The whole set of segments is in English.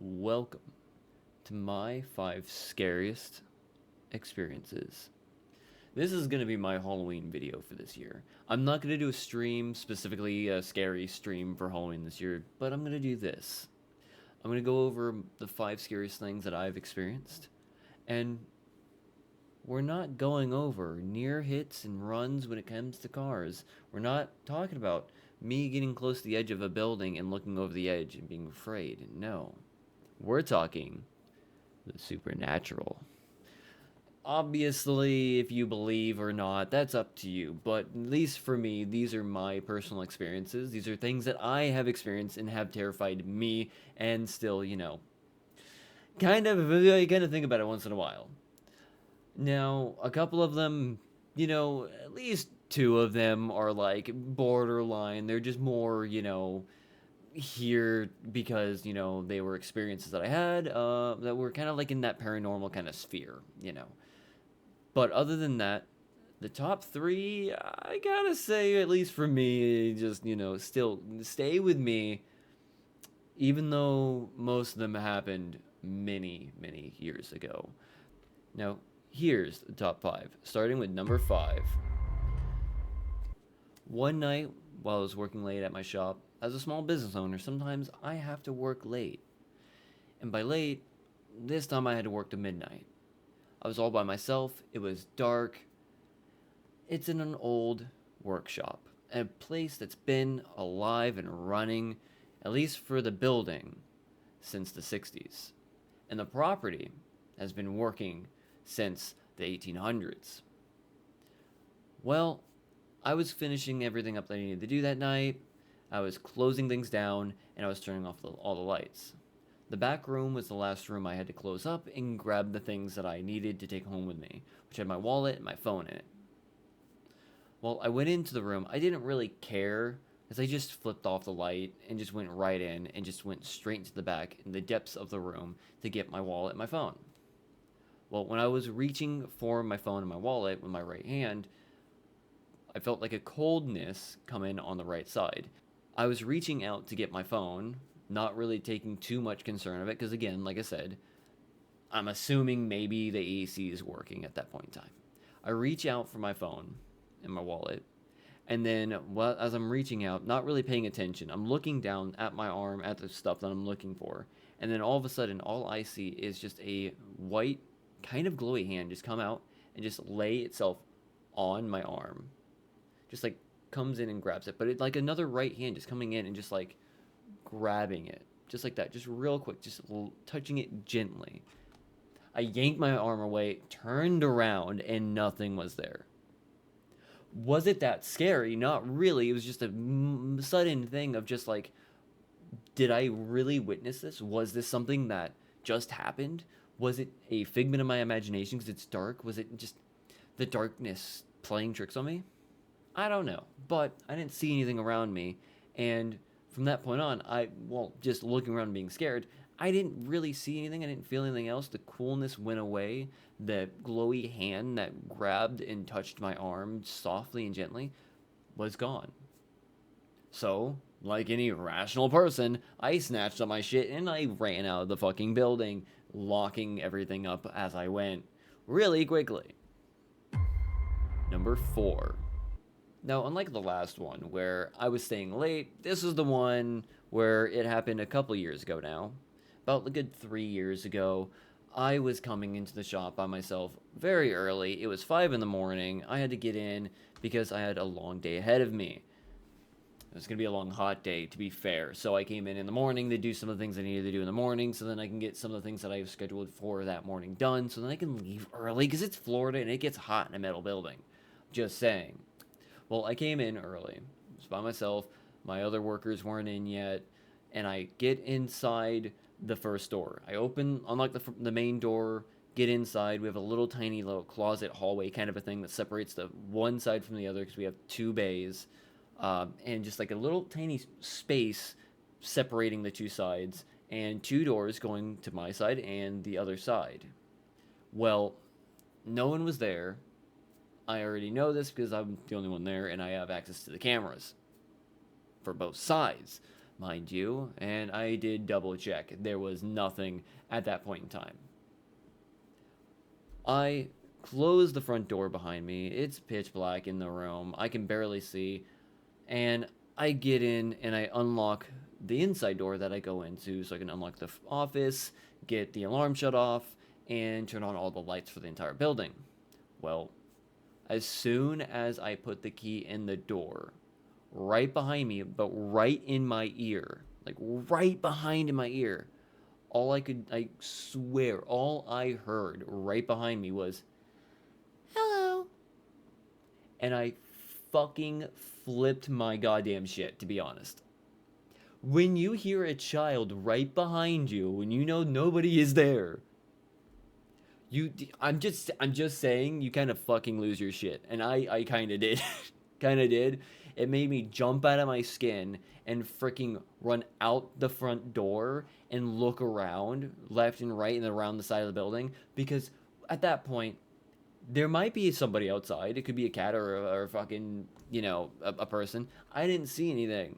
Welcome to my 5 scariest experiences. This is going to be my Halloween video for this year. I'm not going to do a stream, specifically a scary stream for Halloween this year, but I'm going to do this. I'm going to go over the 5 scariest things that I've experienced, and we're not going over near hits and runs when it comes to cars. We're not talking about me getting close to the edge of a building and looking over the edge and being afraid. No. We're talking the supernatural. Obviously, if you believe or not, that's up to you. But at least for me, these are my personal experiences. These are things that I have experienced and have terrified me, and still, kind of think about it once in a while. Now, a couple of them, at least two of them are like borderline. They're just more, here because they were experiences that I had that were kind of like in that paranormal kind of sphere. But other than that, the top three, I gotta say, at least for me, just still stay with me, even though most of them happened many years ago. Now, here's the top five, starting with number five. One night while I was working late at my shop, as a small business owner, sometimes I have to work late. And by late, this time I had to work to midnight. I was all by myself, it was dark. It's in an old workshop, a place that's been alive and running, at least for the building, since the 60s. And the property has been working since the 1800s. Well, I was finishing everything up that I needed to do that night. I was closing things down, and I was turning off all the lights. The back room was the last room I had to close up and grab the things that I needed to take home with me, which had my wallet and my phone in it. Well, I went into the room. I didn't really care, as I just flipped off the light and just went right in and just went straight into the back in the depths of the room to get my wallet and my phone. Well, when I was reaching for my phone and my wallet with my right hand, I felt like a coldness come in on the right side. I was reaching out to get my phone, not really taking too much concern of it, because again, like I said, I'm assuming maybe the AC is working at that point in time. I reach out for my phone and my wallet, and then as I'm reaching out, not really paying attention, I'm looking down at my arm, at the stuff that I'm looking for, and then all of a sudden, all I see is just a white, kind of glowy hand just come out and just lay itself on my arm. Just like comes in and grabs it, but it like another right hand just coming in and just like grabbing it, just like that, just real quick, just touching it gently. I yanked my arm away, turned around, and nothing was there. Was it that scary? Not really. It was just a sudden thing of just like, did I really witness this? Was this something that just happened? Was it a figment of my imagination because it's dark? Was it just the darkness playing tricks on me? I don't know, but I didn't see anything around me, and from that point on, just looking around and being scared, I didn't really see anything, I didn't feel anything else, the coolness went away, the glowy hand that grabbed and touched my arm softly and gently was gone. So, like any rational person, I snatched up my shit and I ran out of the fucking building, locking everything up as I went, really quickly. Number 4. Now, unlike the last one where I was staying late, this is the one where it happened a couple years ago now. About a good 3 years ago, I was coming into the shop by myself very early. It was 5 in the morning. I had to get in because I had a long day ahead of me. It was going to be a long, hot day, to be fair. So I came in the morning to do some of the things I needed to do in the morning, so then I can get some of the things that I have scheduled for that morning done, so then I can leave early because it's Florida and it gets hot in a metal building. Just saying. Well, I came in early. I was by myself. My other workers weren't in yet. And I get inside the first door. I unlock the main door, get inside. We have a tiny little closet hallway kind of a thing that separates the one side from the other because we have 2 bays. And just like a little tiny space separating the 2 sides. And 2 doors going to my side and the other side. Well, no one was there. I already know this because I'm the only one there and I have access to the cameras for both sides. mind you, and I did double check. There was nothing at that point in time. I close the front door behind me. It's pitch black in the room. I can barely see. And I get in and I unlock the inside door that I go into so I can unlock the office, get the alarm shut off, and turn on all the lights for the entire building. Well, as soon as I put the key in the door, right behind me, but right in my ear, like right behind in my ear, I swear, all I heard right behind me was, hello. And I fucking flipped my goddamn shit, to be honest. When you hear a child right behind you, when you know nobody is there, you, I'm just saying, you kind of fucking lose your shit. And I kind of did. Kind of did. It made me jump out of my skin and freaking run out the front door and look around left and right and around the side of the building because at that point there might be somebody outside. It could be a cat or a fucking, a person. I didn't see anything.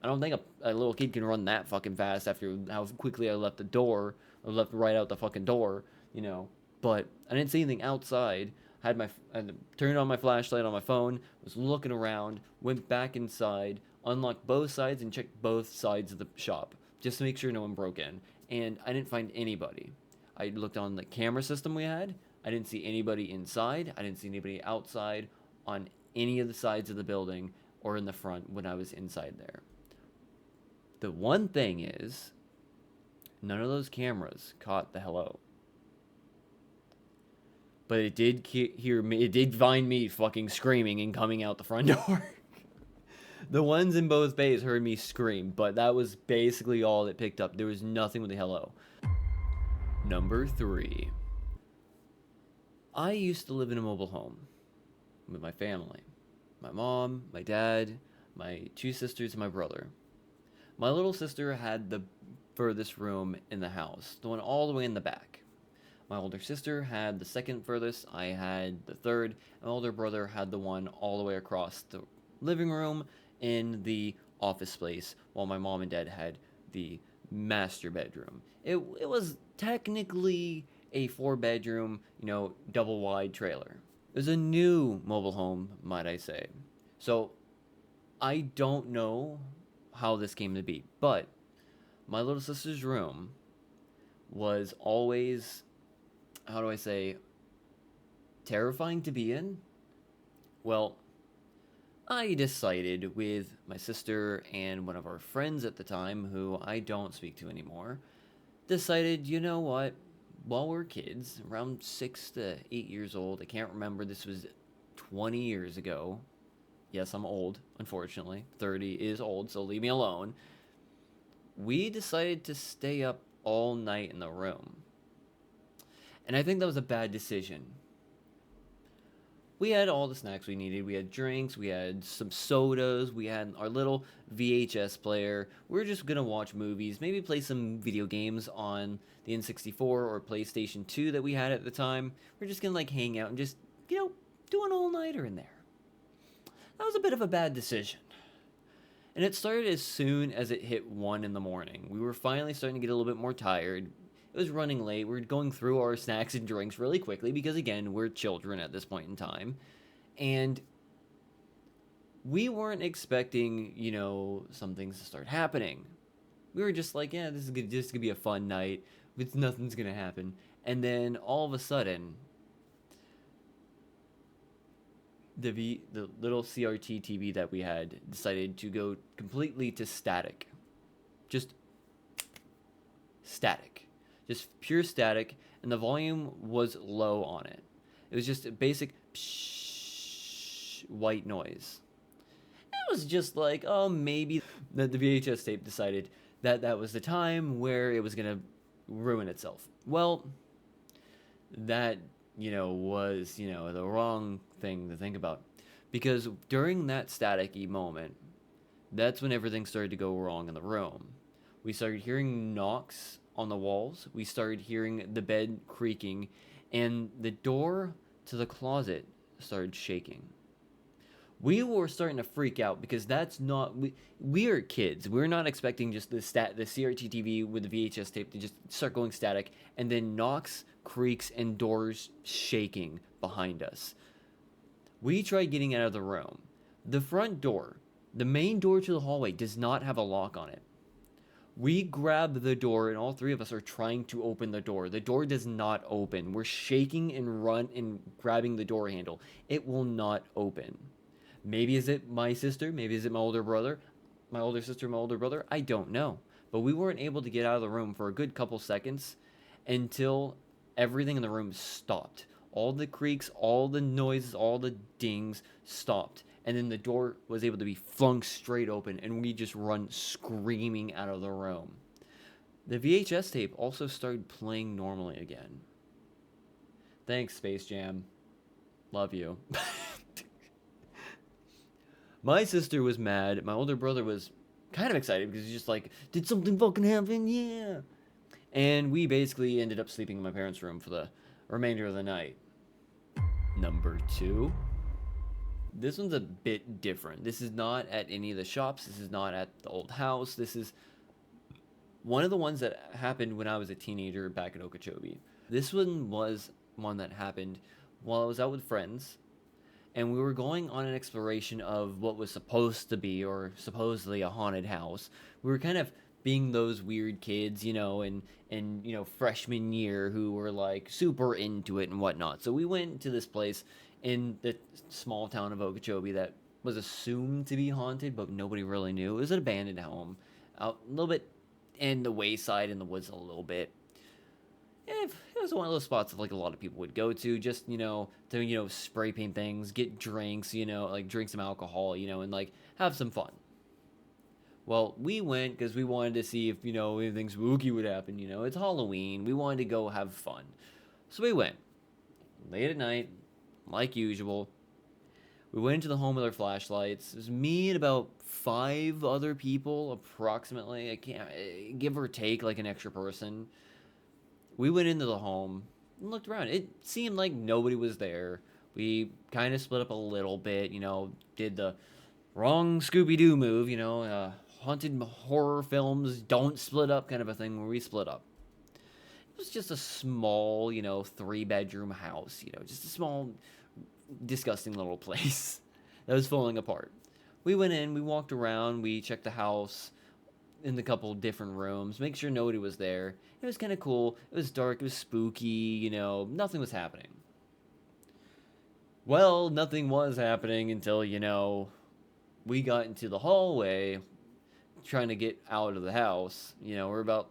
I don't think a little kid can run that fucking fast after how quickly I left the door, or left right out the fucking door, you know. But I didn't see anything outside. I had turned on my flashlight on my phone, was looking around, went back inside, unlocked both sides, and checked both sides of the shop just to make sure no one broke in. And I didn't find anybody. I looked on the camera system we had. I didn't see anybody inside. I didn't see anybody outside on any of the sides of the building or in the front when I was inside there. The one thing is, none of those cameras caught the hello. But it did hear me. It did find me fucking screaming and coming out the front door. The ones in both bays heard me scream, but that was basically all it picked up. There was nothing with the hello. Number 3. I used to live in a mobile home with my family. My mom, my dad, my 2 sisters, and my brother. My little sister had the furthest room in the house, the one all the way in the back. My older sister had the second furthest, I had the third, and my older brother had the one all the way across the living room in the office space, while my mom and dad had the master bedroom. It was technically a 4-bedroom, double wide trailer. It was a new mobile home, might I say. So I don't know how this came to be, but my little sister's room was always, how do I say, terrifying to be in. Well, I decided with my sister and one of our friends at the time, who I don't speak to anymore, decided, you know what, while we're kids, around 6 to 8 years old, I can't remember, this was 20 years ago. Yes, I'm old, unfortunately. 30 is old, so leave me alone. We decided to stay up all night in the room. And I think that was a bad decision. We had all the snacks we needed. We had drinks, we had some sodas, we had our little VHS player. We were just going to watch movies, maybe play some video games on the N64 or PlayStation 2 that we had at the time. We are just going to hang out and just, do an all-nighter in there. That was a bit of a bad decision. And it started as soon as it hit 1 in the morning. We were finally starting to get a little bit more tired. It was running late. We were going through our snacks and drinks really quickly because, again, we're children at this point in time. And we weren't expecting, some things to start happening. We were just like, yeah, this is just going to be a fun night. Nothing's going to happen. And then all of a sudden, the little CRT TV that we had decided to go completely to static. Just static. Just pure static, and the volume was low on it. It was just a basic psh, white noise. It was just like, oh, maybe the VHS tape decided that was the time where it was going to ruin itself. Well, that, was, the wrong thing to think about. Because during that staticky moment, that's when everything started to go wrong in the room. We started hearing knocks on the walls. We started hearing the bed creaking, and the door to the closet started shaking. We were starting to freak out because that's not we are kids. We're not expecting just the CRT TV with the VHS tape to just start going static and then knocks, creaks, and doors shaking behind us. We tried getting out of the room. The front door, the main door to the hallway, does not have a lock on it. We grab the door, and all three of us are trying to open the door. The door does not open. We're shaking and run and grabbing the door handle. It will not open. Maybe is it my sister? Maybe is it my older brother? My older sister, my older brother? I don't know. But we weren't able to get out of the room for a good couple seconds until everything in the room stopped. All the creaks, all the noises, all the dings stopped. And then the door was able to be flung straight open, and we just run screaming out of the room. The VHS tape also started playing normally again. Thanks, Space Jam. Love you. My sister was mad. My older brother was kind of excited because he's just like, did something fucking happen? Yeah. And we basically ended up sleeping in my parents' room for the remainder of the night. Number 2. This one's a bit different. This is not at any of the shops. This is not at the old house. This is one of the ones that happened when I was a teenager back in Okeechobee. This one was one that happened while I was out with friends, and we were going on an exploration of what was supposed to be, or supposedly, a haunted house. We were kind of being those weird kids, in freshman year who were like super into it and whatnot. So we went to this place in the small town of Okeechobee that was assumed to be haunted, but nobody really knew. It was an abandoned home, out a little bit in the wayside in the woods a little bit. And it was one of those spots that like a lot of people would go to, just to spray paint things, get drinks, like drink some alcohol, and like have some fun. Well, we went because we wanted to see if anything spooky would happen. It's Halloween. We wanted to go have fun, so we went late at night, like usual. We went into the home with our flashlights. It was me and about 5 other people, approximately. I can't give or take, like an extra person. We went into the home and looked around. It seemed like nobody was there. We kind of split up a little bit, did the wrong Scooby-Doo move, haunted horror films don't split up kind of a thing, where we split up. It was just a small, 3-bedroom house, just a small, disgusting little place that was falling apart. We went in, we walked around, we checked the house in the couple different rooms, make sure nobody was there. It was kind of cool. It was dark, it was spooky, nothing was happening. Well, nothing was happening until, we got into the hallway trying to get out of the house. We're about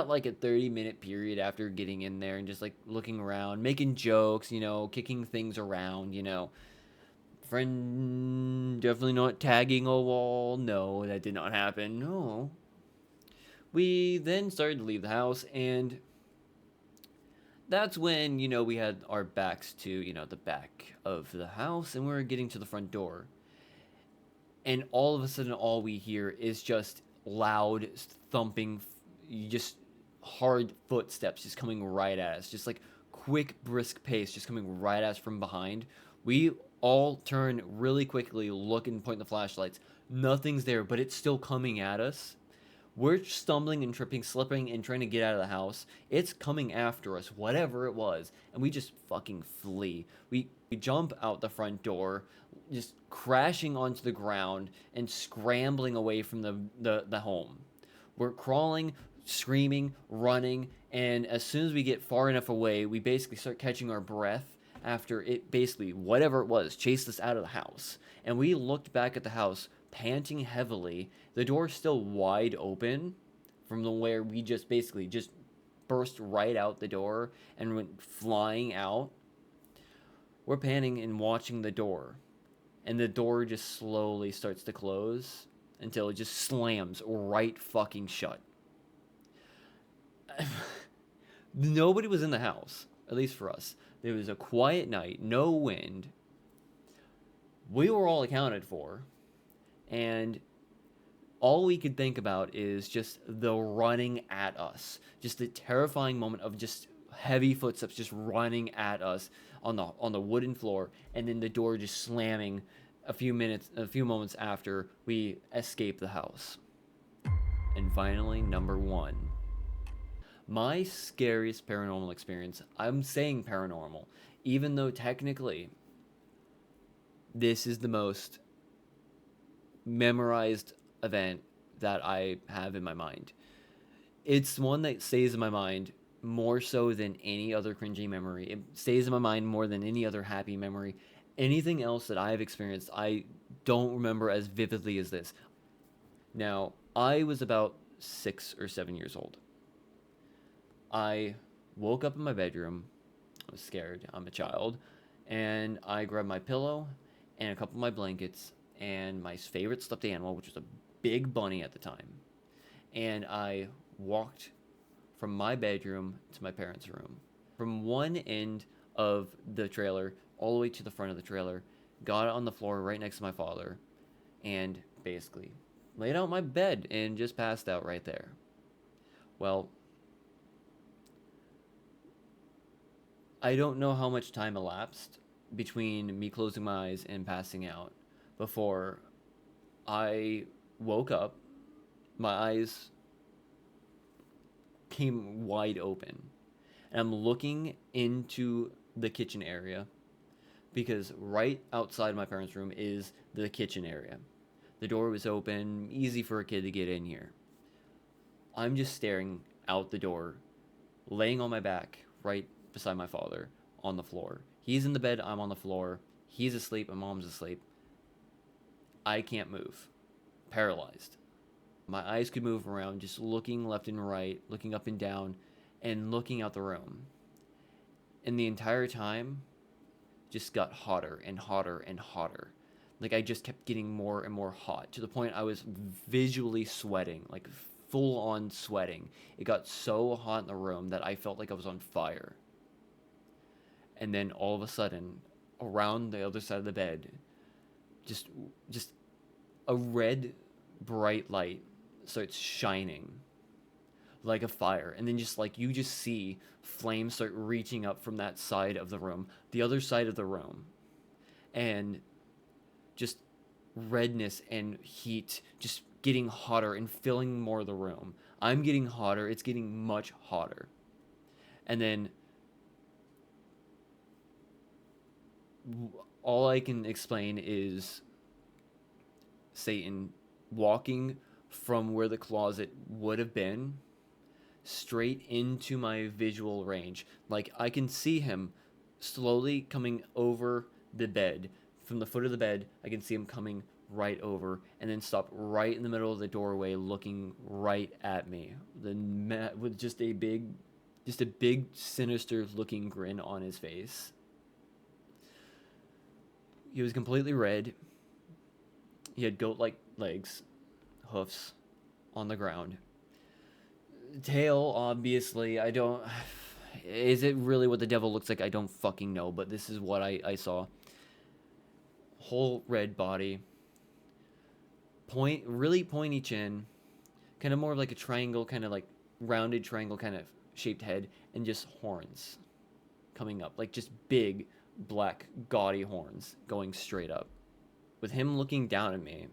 like a 30-minute period after getting in there and just like looking around, making jokes, kicking things around, Friend definitely not tagging a wall. No, that did not happen. No. We then started to leave the house, and that's when, we had our backs to, the back of the house, and we were getting to the front door. And all of a sudden, all we hear is just loud, thumping, just hard footsteps just coming right at us. Just like quick, brisk pace just coming right at us from behind. We all turn really quickly, look and point the flashlights. Nothing's there, but it's still coming at us. We're stumbling and tripping, slipping, and trying to get out of the house. It's coming after us, whatever it was, and we just fucking flee. We jump out the front door, just crashing onto the ground and scrambling away from the home. We're crawling, screaming, running, and as soon as we get far enough away, we basically start catching our breath after it basically, whatever it was, chased us out of the house. And we looked back at the house, panting heavily, the door still wide open from where we just basically just burst right out the door and went flying out. We're panting and watching the door, and the door just slowly starts to close until it just slams right fucking shut. Nobody was in the house, at least for us. It was a quiet night, no wind. We were all accounted for, and all we could think about is just the running at us. Just the terrifying moment of just heavy footsteps just running at us on the wooden floor, and then the door just slamming a few moments after we escape the house. And finally, number 1. My scariest paranormal experience. I'm saying paranormal, even though technically this is the most memorized event that I have in my mind. It's one that stays in my mind more so than any other cringy memory. It stays in my mind more than any other happy memory. Anything else that I have experienced, I don't remember as vividly as this. Now, I was about 6 or 7 years old. I woke up in my bedroom. I was scared. I'm a child. And I grabbed my pillow and a couple of my blankets and my favorite stuffed animal, which was a big bunny at the time. And I walked from my bedroom to my parents' room. From one end of the trailer all the way to the front of the trailer, got on the floor right next to my father, and basically laid out my bed and just passed out right there. Well, I don't know how much time elapsed between me closing my eyes and passing out before I woke up. My eyes came wide open, and I'm looking into the kitchen area because right outside my parents' room is the kitchen area. The door was open, easy for a kid to get in here. I'm just staring out the door, laying on my back right beside my father on the floor. He's in the bed, I'm on the floor. He's asleep, my mom's asleep. I can't move. Paralyzed. My eyes could move around, just looking left and right, looking up and down, and looking out the room. And the entire time, just got hotter and hotter and hotter. Like, I just kept getting more and more hot, to the point I was visually sweating, like full on sweating. It got so hot in the room that I felt like I was on fire. And then all of a sudden, around the other side of the bed, just a red bright light starts shining like a fire, and then just like you just see flames start reaching up from that side of the room, the other side of the room, and just redness and heat just getting hotter and filling more of the room. I'm getting hotter, it's getting much hotter. And then all I can explain is Satan walking from where the closet would have been straight into my visual range. Like, I can see him slowly coming over the bed. From the foot of the bed, I can see him coming right over and then stop right in the middle of the doorway looking right at me. With just a big sinister looking grin on his face. He was completely red. He had goat-like legs, hoofs on the ground. Tail, obviously, I don't... Is it really what the devil looks like? I don't fucking know, but this is what I saw. Whole red body. Really pointy chin. Kind of more like a triangle, kind of like rounded triangle kind of shaped head. And just horns coming up. Like just big, black, gaudy horns going straight up. With him looking down at me,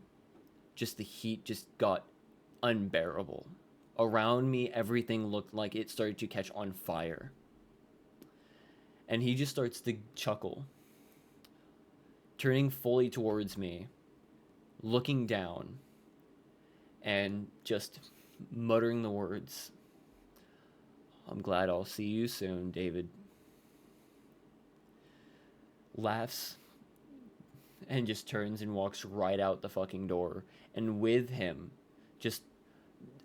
just the heat just got unbearable. Around me, everything looked like it started to catch on fire. And he just starts to chuckle, turning fully towards me, looking down, and just muttering the words, "I'm glad I'll see you soon, David." Laughs and just turns and walks right out the fucking door. And with him, just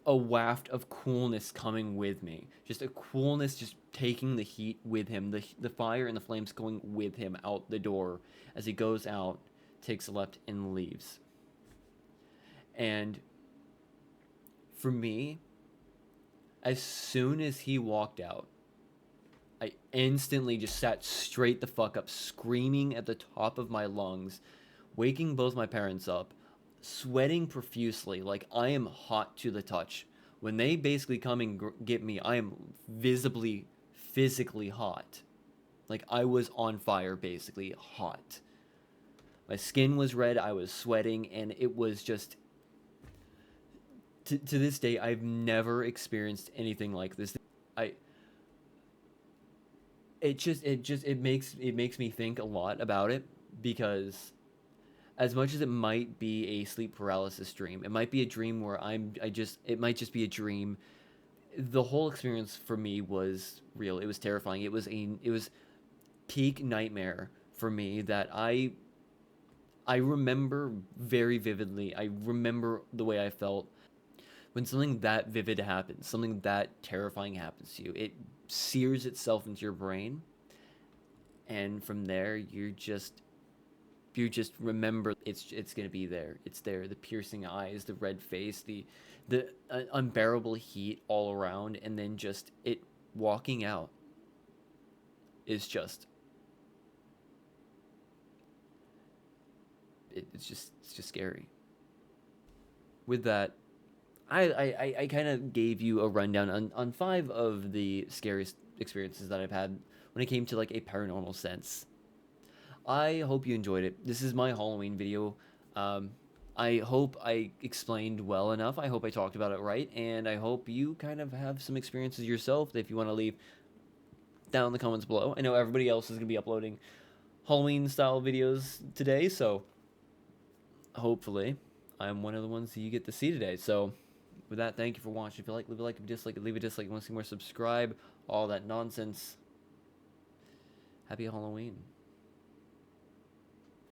a waft of coolness coming with me. Just a coolness just taking the heat with him. The fire and the flames going with him out the door as he goes out, takes a left, and leaves. And for me, as soon as he walked out, I instantly just sat straight the fuck up, screaming at the top of my lungs, waking both my parents up, sweating profusely, like I am hot to the touch. When they basically come and get me, I am visibly, physically hot. Like, I was on fire, basically, hot. My skin was red, I was sweating, and it was just. To this day, I've never experienced anything like this. I. It makes me think a lot about it, because as much as it might be a sleep paralysis dream, it might be a dream where it might just be a dream. The whole experience for me was real. It was terrifying. It was peak nightmare for me that I remember very vividly. I remember the way I felt when something that vivid happens, something that terrifying happens to you. It sears itself into your brain, and from there you just remember it's gonna be there. It's there. The piercing eyes, the red face, the unbearable heat all around, and then just it walking out is just it's just scary. With that, I kind of gave you a rundown on five of the scariest experiences that I've had when it came to like a paranormal sense. I hope you enjoyed it. This is my Halloween video. Um, I hope I explained well enough. I hope I talked about it right, and I hope you kind of have some experiences yourself. If you want to leave down in the comments below, I know everybody else is gonna be uploading Halloween style videos today, so hopefully I'm one of the ones that you get to see today. So with that, thank you for watching. If you like, leave a like. If you dislike, leave a dislike. If you want to see more, subscribe. All that nonsense. Happy Halloween.